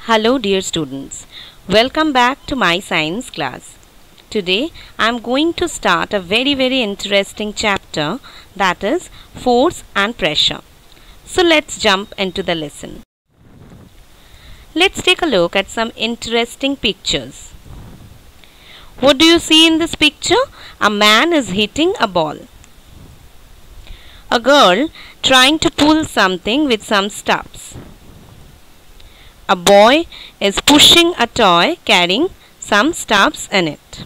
Hello dear students, welcome back to my science class. Today I am going to start a very interesting chapter, that is force and pressure. So let's jump into the lesson. Let's take a look at some interesting pictures. What do you see in this picture? A man is hitting a ball. A girl trying to pull something with some stops. A boy is pushing a toy carrying some stuffs in it.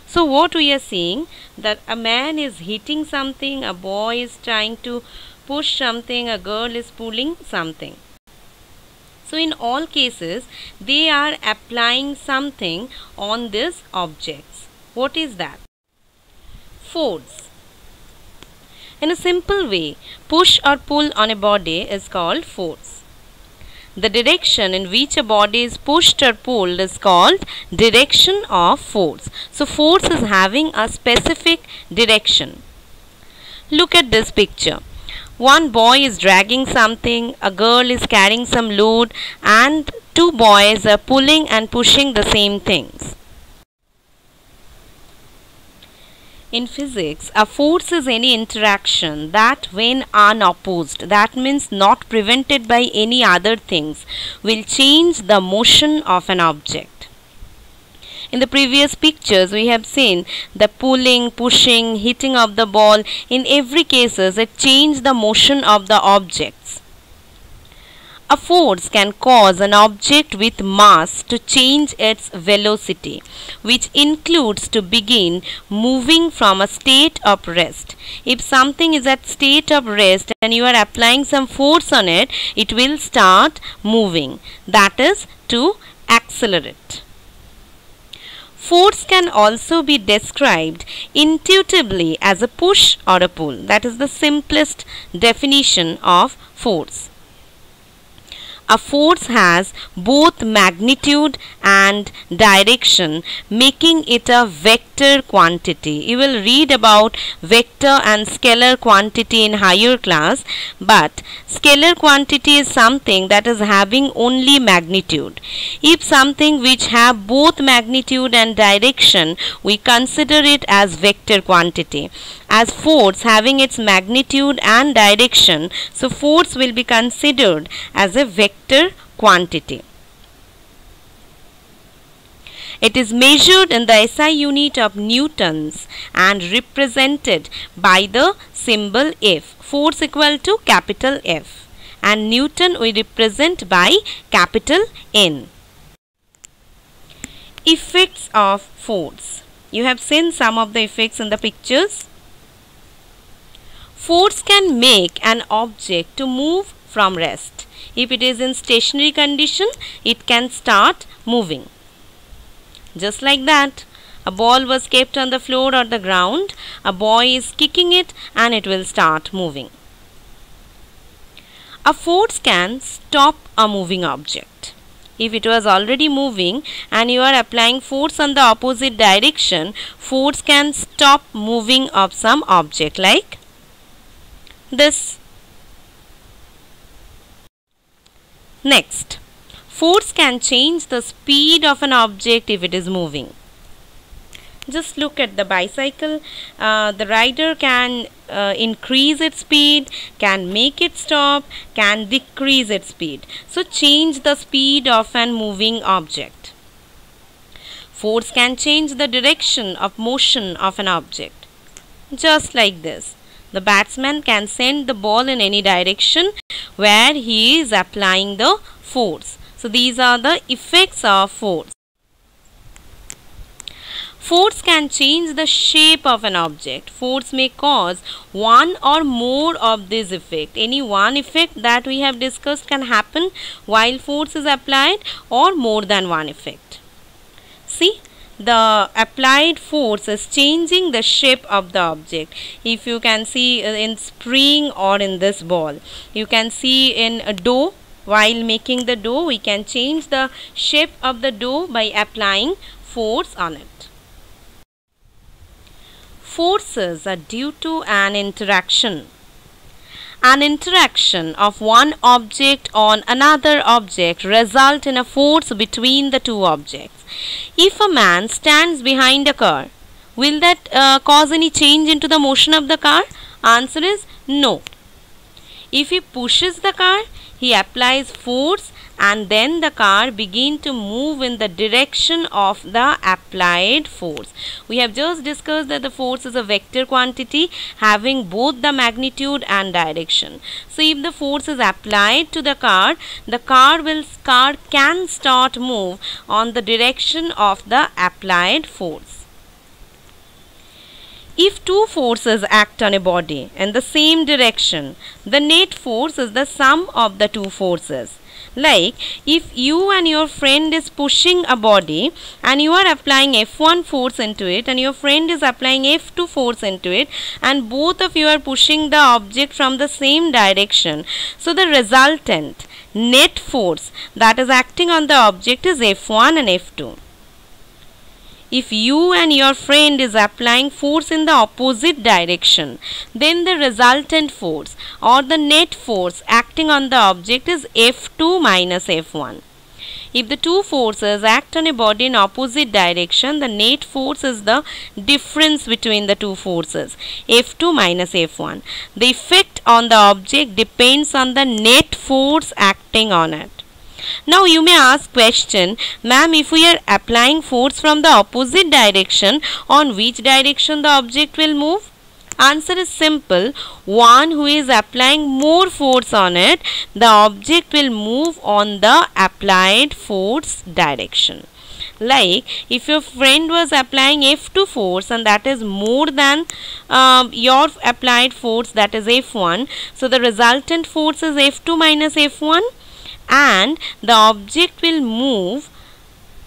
So what we are seeing, that a man is hitting something, a boy is trying to push something, a girl is pulling something. So in all cases, they are applying something on these objects. What is that? Force. In a simple way, push or pull on a body is called force. The direction in which a body is pushed or pulled is called direction of force. So force is having a specific direction. Look at this picture. One boy is dragging something, a girl is carrying some load, and two boys are pulling and pushing the same things. In physics, a force is any interaction that when unopposed, that means not prevented by any other things, will change the motion of an object. In the previous pictures, we have seen the pulling, pushing, hitting of the ball. In every cases, it changed the motion of the objects. A force can cause an object with mass to change its velocity, which includes to begin moving from a state of rest. If something is at state of rest and you are applying some force on it, it will start moving. That is to accelerate. Force can also be described intuitively as a push or a pull. That is the simplest definition of force. A force has both magnitude and direction, making it a vector quantity. You will read about vector and scalar quantity in higher class, but scalar quantity is something that is having only magnitude. If something which have both magnitude and direction, we consider it as vector quantity. As force having its magnitude and direction, so force will be considered as a vector quantity. It is measured in the SI unit of newtons and represented by the symbol F. Force equal to capital F, and newton we represent by capital N. Effects of force. You have seen some of the effects in the pictures. Force can make an object to move from rest. If it is in stationary condition, it can start moving. Just like that, a ball was kept on the floor or the ground, a boy is kicking it and it will start moving. A force can stop a moving object. If it was already moving and you are applying force on the opposite direction, force can stop moving of some object like this. Next, force can change the speed of an object if it is moving. Just look at the bicycle. The rider can increase its speed, can make it stop, can decrease its speed. So change the speed of an moving object. Force can change the direction of motion of an object. Just like this. The batsman can send the ball in any direction where he is applying the force. So these are the effects of force. Force can change the shape of an object. Force may cause one or more of these effects. Any one effect that we have discussed can happen while force is applied, or more than one effect. See, the applied force is changing the shape of the object. If you can see in spring or in this ball, you can see in a dough, while making the dough we can change the shape of the dough by applying force on it. Forces are due to an interaction. An interaction of one object on another object result in a force between the two objects. If a man stands behind a car, will that cause any change into the motion of the car? Answer is no. If he pushes the car, he applies force and then the car begins to move in the direction of the applied force. We have just discussed that the force is a vector quantity having both the magnitude and direction. So if the force is applied to the car can start move on the direction of the applied force. If two forces act on a body in the same direction, the net force is the sum of the two forces. Like if you and your friend is pushing a body and you are applying F1 force into it and your friend is applying F2 force into it and both of you are pushing the object from the same direction. So the resultant net force that is acting on the object is F1 and F2. If you and your friend is applying force in the opposite direction, then the resultant force or the net force acting on the object is F2 minus F1. If the two forces act on a body in opposite direction, the net force is the difference between the two forces, F2 minus F1. The effect on the object depends on the net force acting on it. Now you may ask question, ma'am, if we are applying force from the opposite direction, on which direction the object will move? Answer is simple. One who is applying more force on it, the object will move on the applied force direction. Like if your friend was applying F2 force and that is more than your applied force, that is F1. So the resultant force is F2 minus F1. And the object will move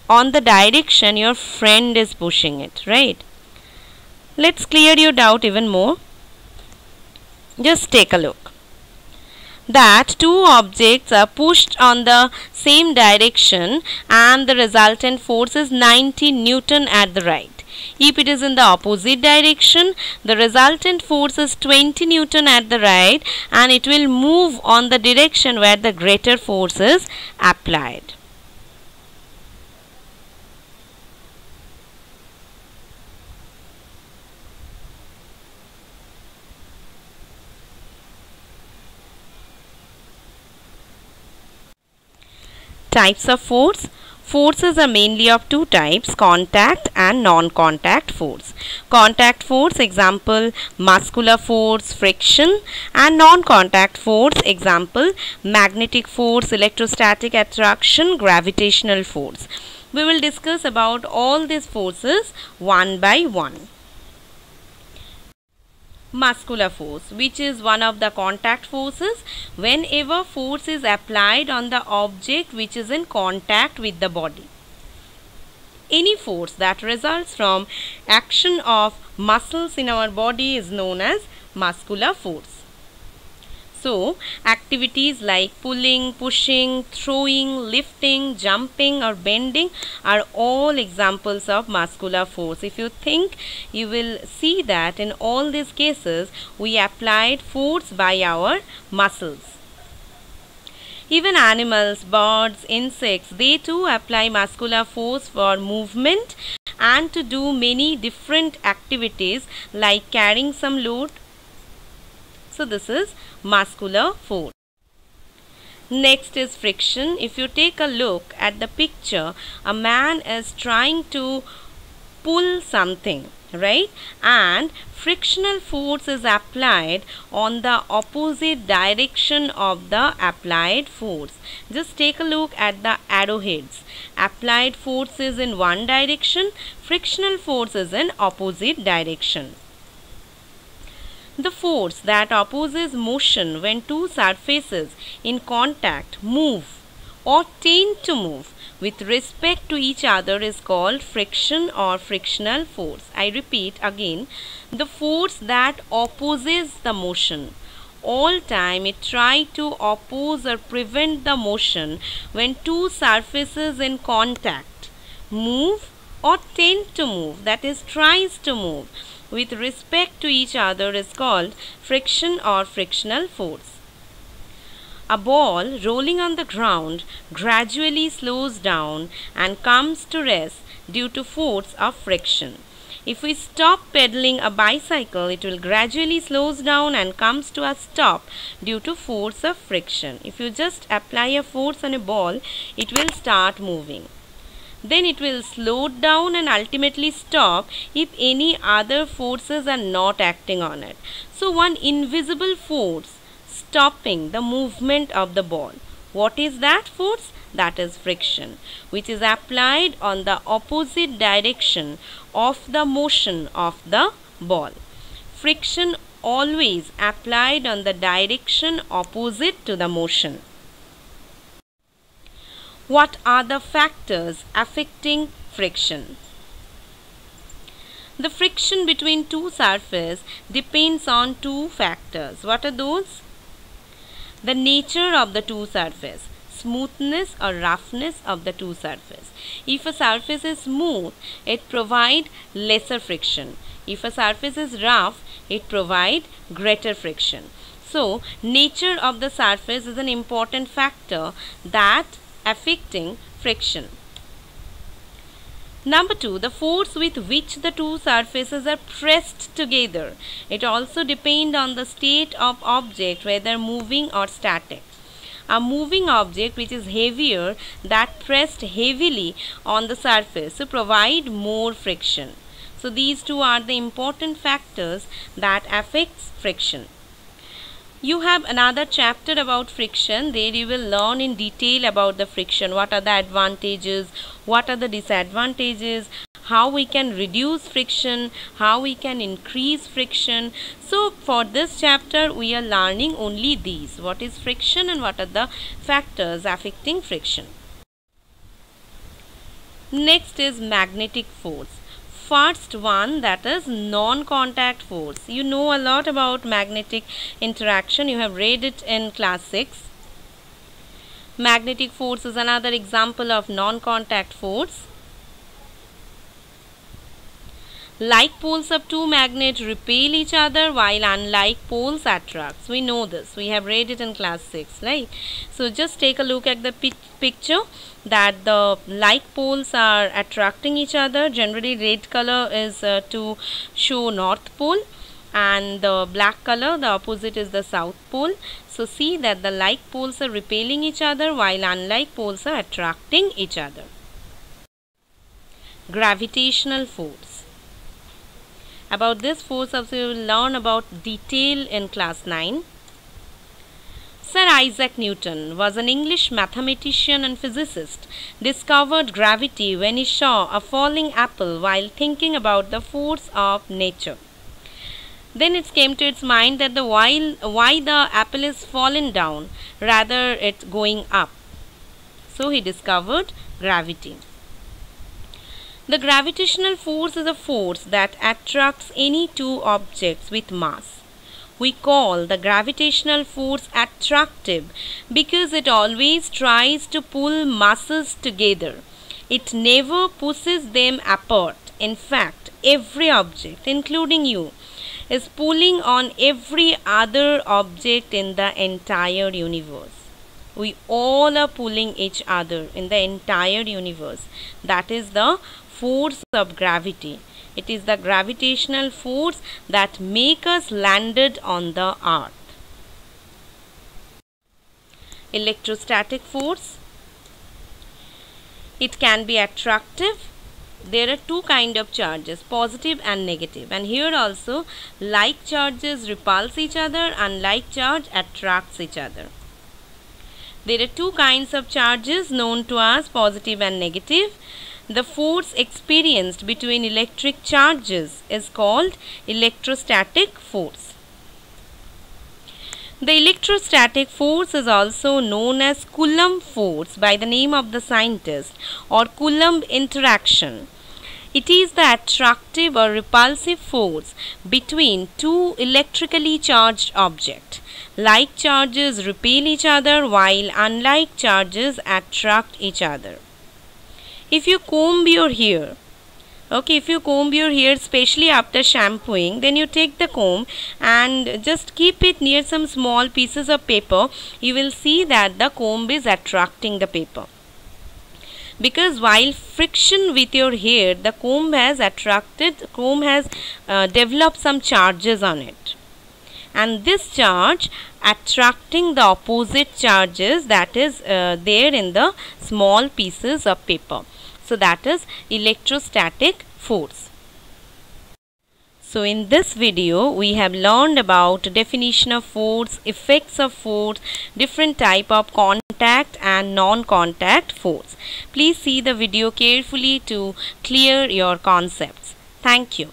on the direction your friend is pushing it, right? Let's clear your doubt even more. Just take a look. That two objects are pushed on the same direction and the resultant force is 90 Newton at the right. If it is in the opposite direction, the resultant force is 20 Newton at the right and it will move on the direction where the greater force is applied. Types of force. Forces are mainly of two types, contact and non-contact force. Contact force, example, muscular force, friction, and non-contact force, example, magnetic force, electrostatic attraction, gravitational force. We will discuss about all these forces one by one. Muscular force, which is one of the contact forces. Whenever force is applied on the object which is in contact with the body. Any force that results from action of muscles in our body is known as muscular force. So, activities like pulling, pushing, throwing, lifting, jumping or bending are all examples of muscular force. If you think, you will see that in all these cases, we applied force by our muscles. Even animals, birds, insects, they too apply muscular force for movement and to do many different activities like carrying some load. So this is muscular force. Next is friction. If you take a look at the picture, a man is trying to pull something, right? And frictional force is applied on the opposite direction of the applied force. Just take a look at the arrowheads. Applied force is in one direction, frictional force is in opposite direction. The force that opposes motion when two surfaces in contact move or tend to move with respect to each other is called friction or frictional force. I repeat again, the force that opposes the motion. All time it tries to oppose or prevent the motion when two surfaces in contact move or tend to move, that is tries to move with respect to each other is called friction or frictional force. A ball rolling on the ground gradually slows down and comes to rest due to force of friction. If we stop pedaling a bicycle, it will gradually slows down and comes to a stop due to force of friction. If you just apply a force on a ball, it will start moving. Then it will slow down and ultimately stop if any other forces are not acting on it. So one invisible force stopping the movement of the ball. What is that force? That is friction, which is applied on the opposite direction of the motion of the ball. Friction always applied on the direction opposite to the motion. What are the factors affecting friction? The friction between two surfaces depends on two factors. What are those? The nature of the two surfaces, smoothness or roughness of the two surfaces. If a surface is smooth, it provides lesser friction. If a surface is rough, it provides greater friction. So, nature of the surface is an important factor that affecting friction. Number 2, the force with which the two surfaces are pressed together. It also depends on the state of object, whether moving or static. A moving object which is heavier that pressed heavily on the surface to provide more friction. So these two are the important factors that affects friction. You have another chapter about friction. There you will learn in detail about the friction. What are the advantages? What are the disadvantages? How we can reduce friction? How we can increase friction? So for this chapter we are learning only these. What is friction and what are the factors affecting friction? Next is magnetic force. First one, that is non-contact force. You know a lot about magnetic interaction. You have read it in class 6. Magnetic force is another example of non-contact force. Like poles of two magnets repel each other while unlike poles attract. We know this. We have read it in class 6, right? So just take a look at the picture that the like poles are attracting each other. Generally red color is to show north pole and the black color, the opposite, is the south pole. So see that the like poles are repelling each other while unlike poles are attracting each other. Gravitational force. About this force also you will learn about detail in class 9. Sir Isaac Newton was an English mathematician and physicist. Discovered gravity when he saw a falling apple while thinking about the force of nature. Then it came to its mind that why the apple is fallen down rather it's going up. So he discovered gravity. The gravitational force is a force that attracts any two objects with mass. We call the gravitational force attractive because it always tries to pull masses together. It never pushes them apart. In fact, every object, including you, is pulling on every other object in the entire universe. We all are pulling each other in the entire universe. That is the force of gravity. It is the gravitational force that makes us landed on the earth. Electrostatic force. It can be attractive. There are two kinds of charges, positive and negative. And here also like charges repulse each other and like charge attracts each other. There are two kinds of charges known to us, positive and negative. The force experienced between electric charges is called electrostatic force. The electrostatic force is also known as Coulomb force by the name of the scientist, or Coulomb interaction. It is the attractive or repulsive force between two electrically charged objects. Like charges repel each other while unlike charges attract each other. If you comb your hair, Okay, if you comb your hair, especially after shampooing, then you take the comb and just keep it near some small pieces of paper. You will see that the comb is attracting the paper. Because while friction with your hair, the comb has developed some charges on it. And this charge attracting the opposite charges that is there in the small pieces of paper. So that is electrostatic force. So in this video we have learned about definition of force, effects of force, different type of contact and non-contact force. Please see the video carefully to clear your concepts. Thank you.